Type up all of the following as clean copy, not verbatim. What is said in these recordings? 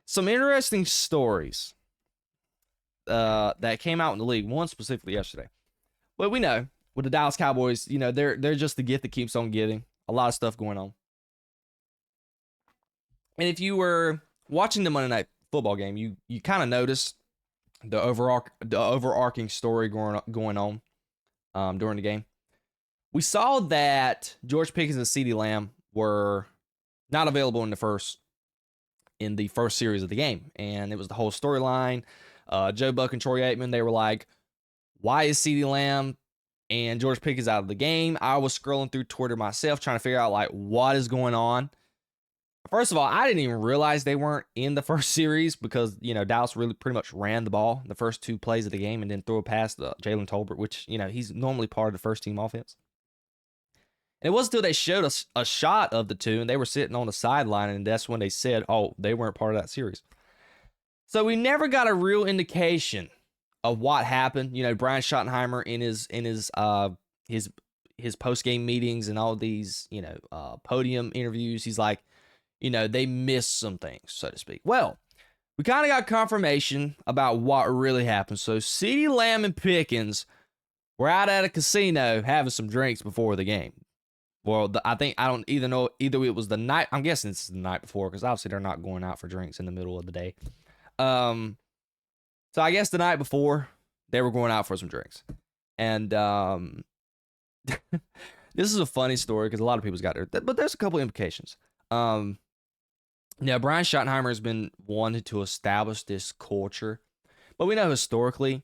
some interesting stories that came out in the league, one specifically yesterday. But we know with the Dallas Cowboys, they're just the gift that keeps on giving. A lot of stuff going on. And if you were watching the Monday Night Football game, you kind of noticed the overarching story going on during the game. We saw that George Pickens and Ceedee Lamb were not available in the first series of the game, and it was the whole storyline. Joe Buck and Troy Aikman, they were like, "Why is Ceedee Lamb and George Pickens out of the game?" I was scrolling through Twitter myself trying to figure out like what is going on. First of all, I didn't even realize they weren't in the first series because, Dallas really pretty much ran the ball the first 2 plays of the game and then threw it past Jalen Tolbert, which, he's normally part of the first team offense. And it wasn't until they showed us a shot of the two and they were sitting on the sideline, and that's when they said, oh, they weren't part of that series. So we never got a real indication of what happened. Brian Schottenheimer in his post-game meetings and all these, podium interviews, he's like, they missed some things, so to speak. Well, we kind of got confirmation about what really happened. So Ceedee Lamb and Pickens were out at a casino having some drinks before the game. Well, I don't either know, either it was the night, I'm guessing it's the night before, because obviously they're not going out for drinks in the middle of the day. So I guess the night before, they were going out for some drinks. And this is a funny story because a lot of people's got there, but there's a couple implications. Brian Schottenheimer has been wanting to establish this culture, but we know historically,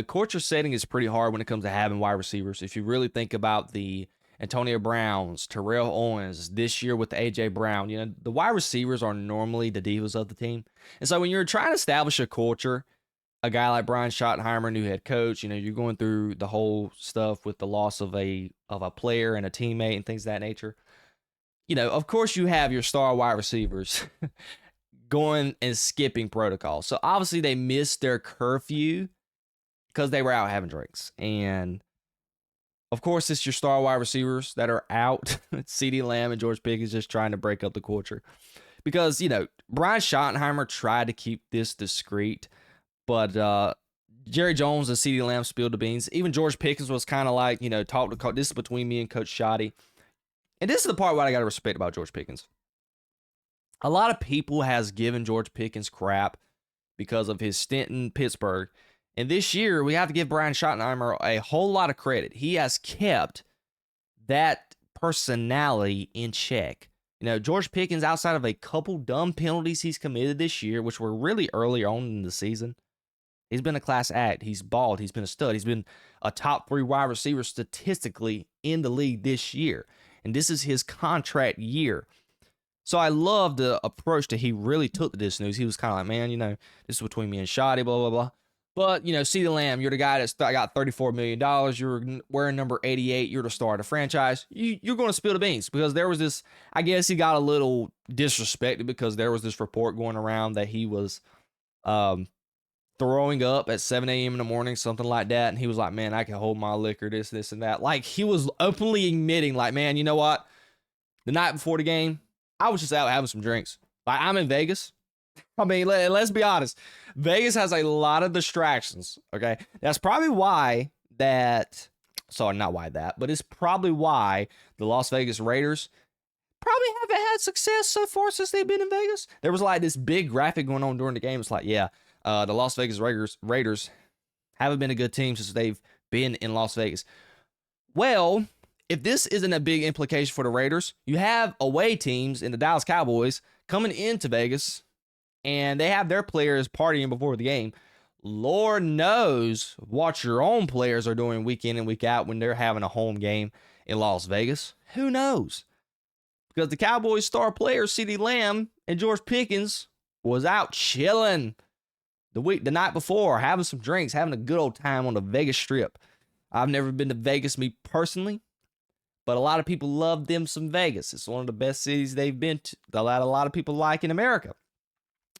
culture setting is pretty hard when it comes to having wide receivers. If you really think about the Antonio Browns, Terrell Owens, this year with A.J. Brown, the wide receivers are normally the divas of the team. And so when you're trying to establish a culture, a guy like Brian Schottenheimer, new head coach, you're going through the whole stuff with the loss of a player and a teammate and things of that nature. Of course you have your star wide receivers going and skipping protocol. So obviously they missed their curfew because they were out having drinks. And of course it's your star wide receivers that are out. Ceedee Lamb and George Pickens just trying to break up the culture. Because, Brian Schottenheimer tried to keep this discreet, but Jerry Jones and Ceedee Lamb spilled the beans. Even George Pickens was kind of like, talk to coach. This is between me and Coach Shoddy. And this is the part what I got to respect about George Pickens. A lot of people has given George Pickens crap because of his stint in Pittsburgh. And this year, we have to give Brian Schottenheimer a whole lot of credit. He has kept that personality in check. George Pickens, outside of a couple dumb penalties he's committed this year, which were really early on in the season, he's been a class act. He's balled. He's been a stud. He's been a top 3 wide receiver statistically in the league this year. And this is his contract year. So I love the approach that he really took to this news. He was kind of like, man, this is between me and Shoddy, blah, blah, blah. But, Ceedee Lamb, you're the guy that's got $34 million. You're wearing number 88. You're the star of the franchise. You're going to spill the beans because there was this, I guess he got a little disrespected because there was this report going around that he was throwing up at 7 a.m. in the morning, something like that. And he was like, man, I can hold my liquor, this, and that. Like, he was openly admitting, like, man, you know what? The night before the game, I was just out having some drinks. Like, I'm in Vegas. I mean, let's be honest. Vegas has a lot of distractions, okay? That's probably why but it's probably why the Las Vegas Raiders probably haven't had success so far since they've been in Vegas. There was like this big graphic going on during the game. It's like, the Las Vegas Raiders haven't been a good team since they've been in Las Vegas. Well, if this isn't a big implication for the Raiders, you have away teams in the Dallas Cowboys coming into Vegas, and they have their players partying before the game. Lord knows what your own players are doing week in and week out when they're having a home game in Las Vegas. Who knows? Because the Cowboys star players, Ceedee Lamb and George Pickens, was out chilling the night before, having some drinks, having a good old time on the Vegas Strip. I've never been to Vegas, me personally, but a lot of people love them some Vegas. It's one of the best cities they've been to, that a lot of people like in America.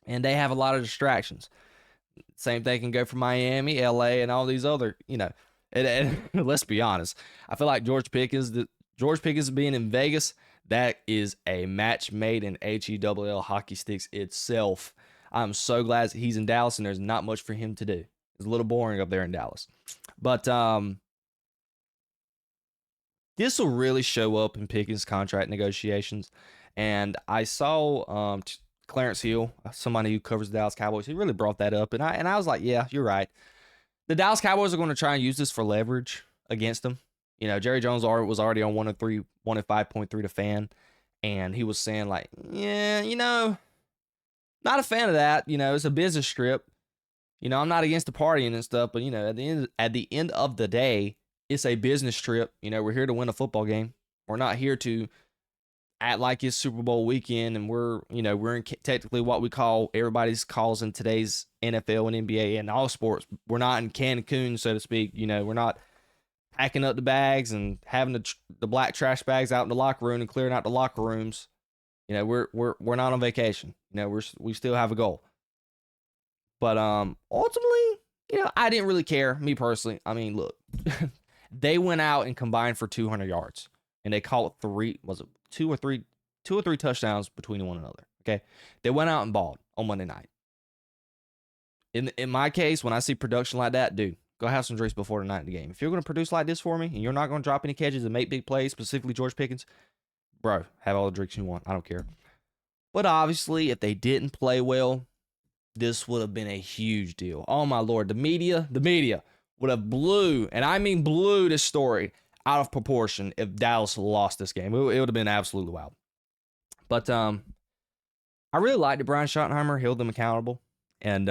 And they have a lot of distractions. Same thing can go for Miami, LA, and all these other, and let's be honest. I feel like George Pickens being in Vegas, that is a match made in HELL hockey sticks itself. I'm so glad he's in Dallas and there's not much for him to do. It's a little boring up there in Dallas. But this will really show up in Pickens' contract negotiations. And I saw Clarence Hill, somebody who covers the Dallas Cowboys, he really brought that up. And I was like, yeah, you're right. The Dallas Cowboys are going to try and use this for leverage against them. You know, Jerry Jones was already on 105.3 to fan. And he was saying, like, yeah, you know, not a fan of that. You know, it's a business trip. You know, I'm not against the partying and stuff, but, you know, at the end of the day, it's a business trip. You know, we're here to win a football game. We're not here to act like it's Super Bowl weekend, and we're in technically what we call, everybody's calls in today's NFL and NBA and all sports. We're not in Cancun, so to speak. You know, we're not packing up the bags and having the black trash bags out in the locker room and clearing out the locker rooms. You know, we're not on vacation. You know, we still have a goal. But ultimately, you know, I didn't really care, me personally. I mean, look, they went out and combined for 200 yards, and they caught two or three touchdowns between one another. Okay, they went out and balled on Monday night. In my case, when I see production like that, dude, go have some drinks before the night of the game. If you're going to produce like this for me, and you're not going to drop any catches and make big plays, specifically George Pickens, bro, have all the drinks you want. I don't care. But obviously, if they didn't play well, this would have been a huge deal. Oh my Lord, the media would have blew this story out of proportion if Dallas lost this game. It would have been absolutely wild. But I really liked that Brian Schottenheimer held them accountable. And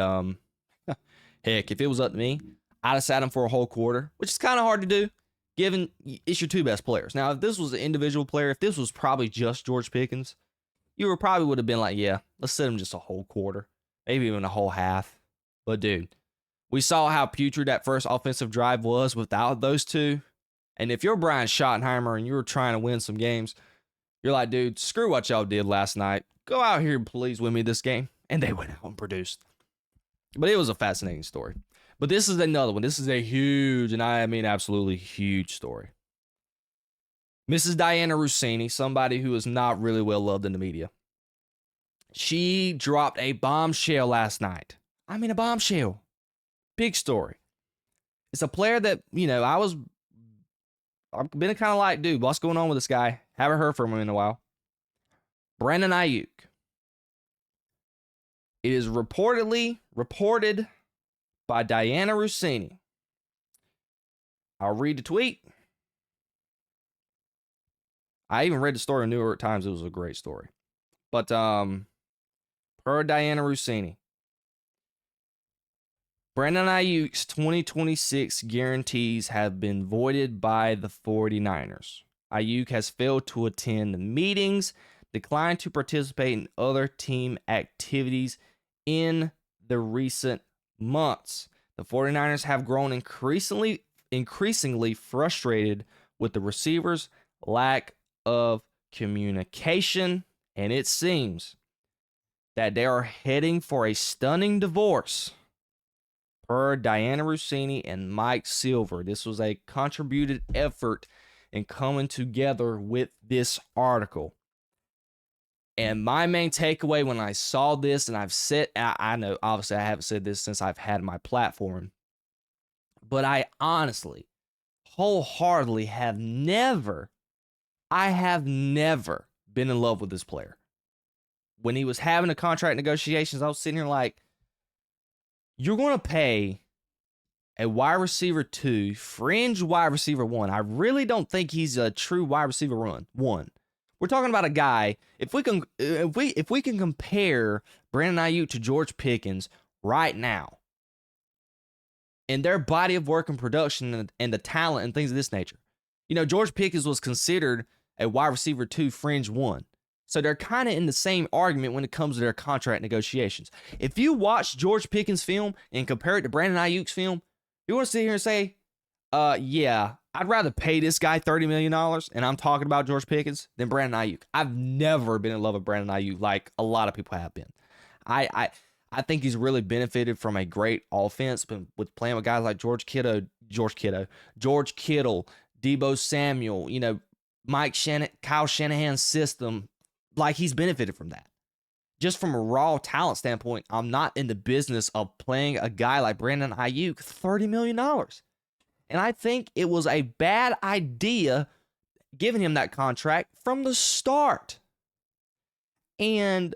heck, if it was up to me, I'd have sat him for a whole quarter, which is kind of hard to do, given it's your two best players. Now, if this was an individual player, if this was probably just George Pickens, you probably would have been like, yeah, let's sit him just a whole quarter, maybe even a whole half. But dude, we saw how putrid that first offensive drive was without those two. And if you're Brian Schottenheimer and you're trying to win some games, you're like, dude, screw what y'all did last night. Go out here and please win me this game. And they went out and produced. But it was a fascinating story. But this is another one. This is a huge, and I mean absolutely huge story. Mrs. Diana Rossini, somebody who is not really well loved in the media. She dropped a bombshell last night. I mean, a bombshell. Big story. It's a player that, you know, I've been kind of like, dude, what's going on with this guy? Haven't heard from him in a while. Brandon Aiyuk. It is reported by Diana Rossini. I'll read the tweet. I even read the story in New York Times. It was a great story. But per Diana Rossini, Brandon Aiyuk's 2026 guarantees have been voided by the 49ers. Aiyuk has failed to attend meetings, declined to participate in other team activities in the recent months. The 49ers have grown increasingly frustrated with the receiver's lack of communication, and it seems that they are heading for a stunning divorce. Per Diana Rossini and Mike Silver, this was a contributed effort in coming together with this article. And my main takeaway when I saw this, and I know obviously I haven't said this since I've had my platform, but I honestly, wholeheartedly have never been in love with this player. When he was having the contract negotiations, I was sitting here like, you're going to pay a wide receiver 2, fringe wide receiver 1. I really don't think he's a true wide receiver 1. We're talking about a guy, if we can compare Brandon Aiyuk to George Pickens right now, in their body of work and production and the talent and things of this nature. You know, George Pickens was considered a wide receiver 2, fringe 1. So they're kind of in the same argument when it comes to their contract negotiations. If you watch George Pickens' film and compare it to Brandon Aiyuk's film, you want to sit here and say, yeah, I'd rather pay this guy $30 million, and I'm talking about George Pickens, than Brandon Aiyuk. I've never been in love with Brandon Aiyuk like a lot of people have been. I think he's really benefited from a great offense, but with playing with guys like George Kittle, Deebo Samuel, you know, Kyle Shanahan's system, like he's benefited from that. just from a raw talent standpoint, I'm not in the business of playing a guy like Brandon Aiyuk $30 million. And I think it was a bad idea giving him that contract from the start. And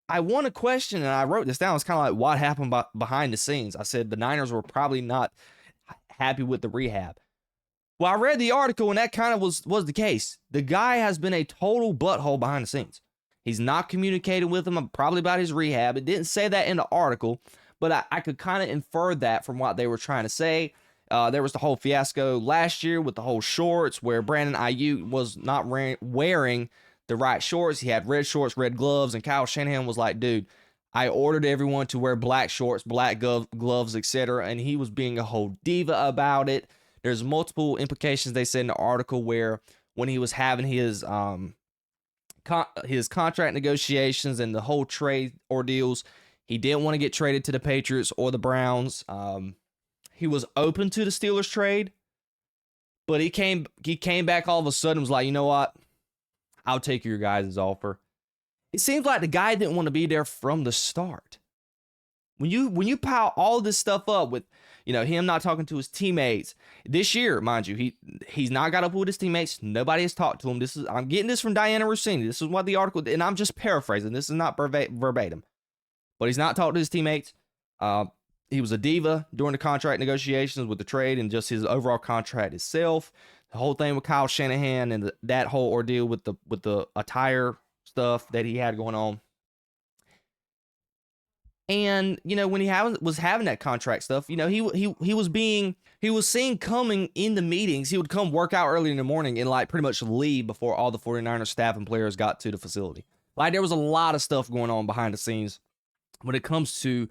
I want to question, and I wrote this down, it's kind of like what happened behind the scenes. I said the Niners were probably not happy with the rehab. Well, I read the article, and that kind of was the case. The guy has been a total butthole behind the scenes. He's not communicating with him probably about his rehab. It didn't say that in the article, but I could kind of infer that from what they were trying to say. There was the whole fiasco last year with the whole shorts where Brandon Aiyuk was not wearing the right shorts. He had red shorts, red gloves, and Kyle Shanahan was like, dude, I ordered everyone to wear black shorts, black gloves, etc. And he was being a whole diva about it. There's multiple implications they said in the article where when he was having his contract negotiations and the whole trade ordeals, he didn't want to get traded to the Patriots or the Browns. He was open to the Steelers trade, but he came back all of a sudden and was like, you know what? I'll take your guys' offer. It seems like the guy didn't want to be there from the start. When you pile all this stuff up with, him not talking to his teammates this year, mind you, he's not got up with his teammates. Nobody has talked to him. I'm getting this from Diana Rossini. This is what the article, and I'm just paraphrasing. This is not verbatim, but he's not talked to his teammates. He was a diva during the contract negotiations with the trade and just his overall contract itself. The whole thing with Kyle Shanahan and that whole ordeal with the attire stuff that he had going on. And, when he was having that contract stuff, he was seeing coming in the meetings. He would come work out early in the morning and pretty much leave before all the 49ers staff and players got to the facility. There was a lot of stuff going on behind the scenes when it comes to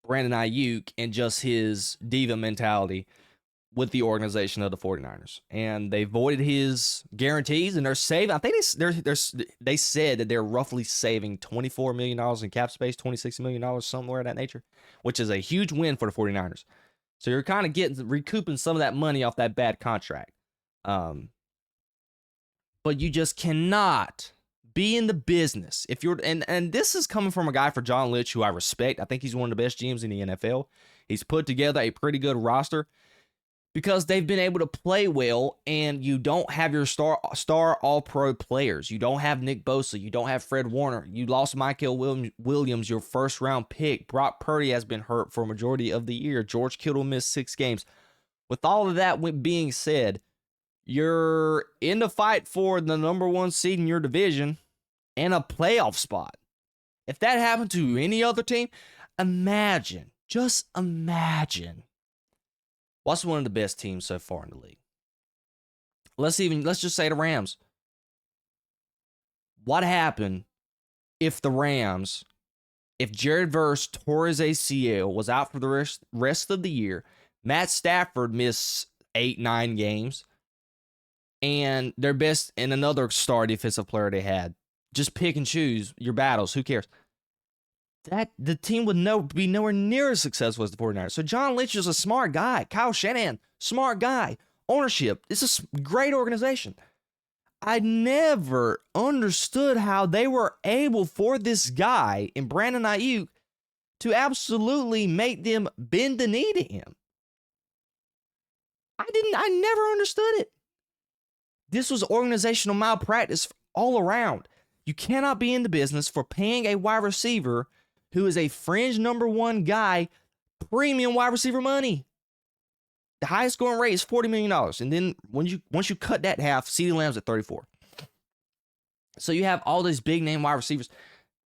Brandon Aiyuk and just his diva mentality with the organization of the 49ers. And they voided his guarantees, and they're saving, I think they said that they're roughly saving $24 million in cap space, $26 million, somewhere of that nature, which is a huge win for the 49ers. So you're kind of recouping some of that money off that bad contract. But you just cannot be in the business. If you're, and this is coming from a guy for John Lynch, who I respect. I think he's one of the best GMs in the NFL. He's put together a pretty good roster because they've been able to play well, and you don't have your star all-pro players. You don't have Nick Bosa. You don't have Fred Warner. You lost Michael Williams, your first-round pick. Brock Purdy has been hurt for a majority of the year. George Kittle missed 6 games. With all of that being said, you're in the fight for the number 1 seed in your division and a playoff spot. If that happened to any other team, just imagine what's one of the best teams so far in the league. Let's just say the Rams. What happened if Jared Verse tore his ACL, was out for the rest of the year, Matt Stafford missed 8-9 games, and their best and another star defensive player they had? Just pick and choose your battles. Who cares? That the team would be nowhere near as successful as the 49ers. So John Lynch is a smart guy. Kyle Shanahan, smart guy. Ownership, it's a great organization. I never understood how they were able for this guy in Brandon Aiyuk to absolutely make them bend the knee to him. I never understood it. This was organizational malpractice all around. You cannot be in the business for paying a wide receiver who is a fringe number 1 guy premium wide receiver money. The highest scoring rate is $40 million. And then once you cut that in half, CeeDee Lamb's at 34. So you have all these big name wide receivers.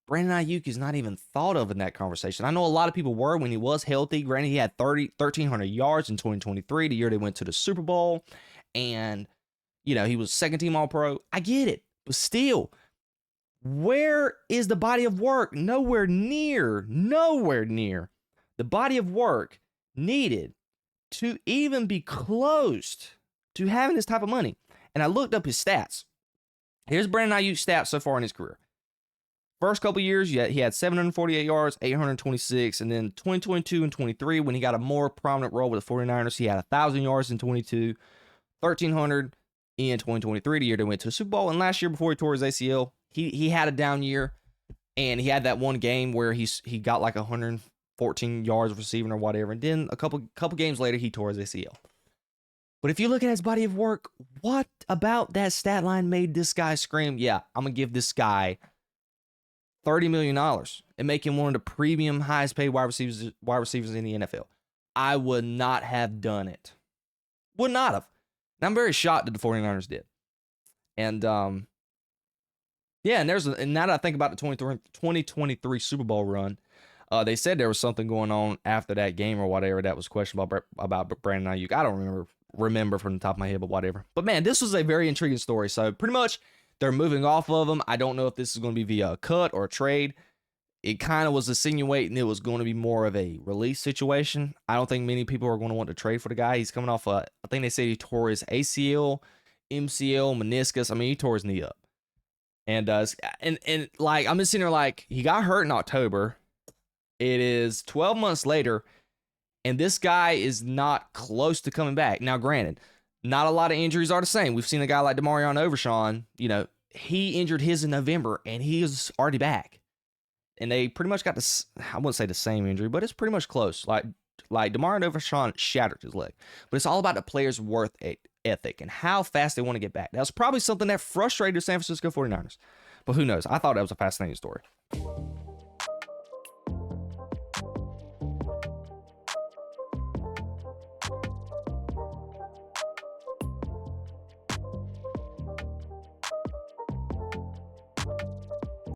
Brandon Aiyuk is not even thought of in that conversation. I know a lot of people were when he was healthy. Granted, he had 1,300 yards in 2023, the year they went to the Super Bowl. And, he was second team All-Pro. I get it. But still, where is the body of work? Nowhere near the body of work needed to even be close to having this type of money. And I looked up his stats. Here's Brandon Aiyuk's stats so far in his career. First couple years, he had 748 yards, 826, and then 2022 and 23, when he got a more prominent role with the 49ers, he had 1,000 yards in 22, 1,300 in 2023, the year they went to the Super Bowl. And last year, before he tore his ACL, he had a down year. And he had that one game where he got like 114 yards receiving or whatever. And then a couple games later, he tore his ACL. But if you look at his body of work, what about that stat line made this guy scream, yeah, I'm going to give this guy $30 million and make him one of the premium highest paid wide receivers in the NFL? I would not have done it. Would not have. And I'm very shocked that the 49ers did. And yeah, and now that I think about the 2023 Super Bowl run, they said there was something going on after that game or whatever that was questionable about Brandon Aiyuk. I don't remember from the top of my head, but whatever. But man, this was a very intriguing story. So pretty much they're moving off of him. I don't know if this is going to be via a cut or a trade. It kind of was insinuating it was going to be more of a release situation. I don't think many people are going to want to trade for the guy. He's coming off I think they said he tore his ACL, MCL, meniscus. I mean, he tore his knee up. And like, I'm just sitting there like, he got hurt in October. It is 12 months later, and this guy is not close to coming back. Now, granted, not a lot of injuries are the same. We've seen a guy like Demarion Overshawn, he injured his in November, and he is already back. And they pretty much got this, I wouldn't say the same injury, but it's pretty much close. Like Demarion Overshawn shattered his leg. But it's all about the player's worth ethic and how fast they want to get back. That was probably something that frustrated the San Francisco 49ers. But who knows? I thought that was a fascinating story.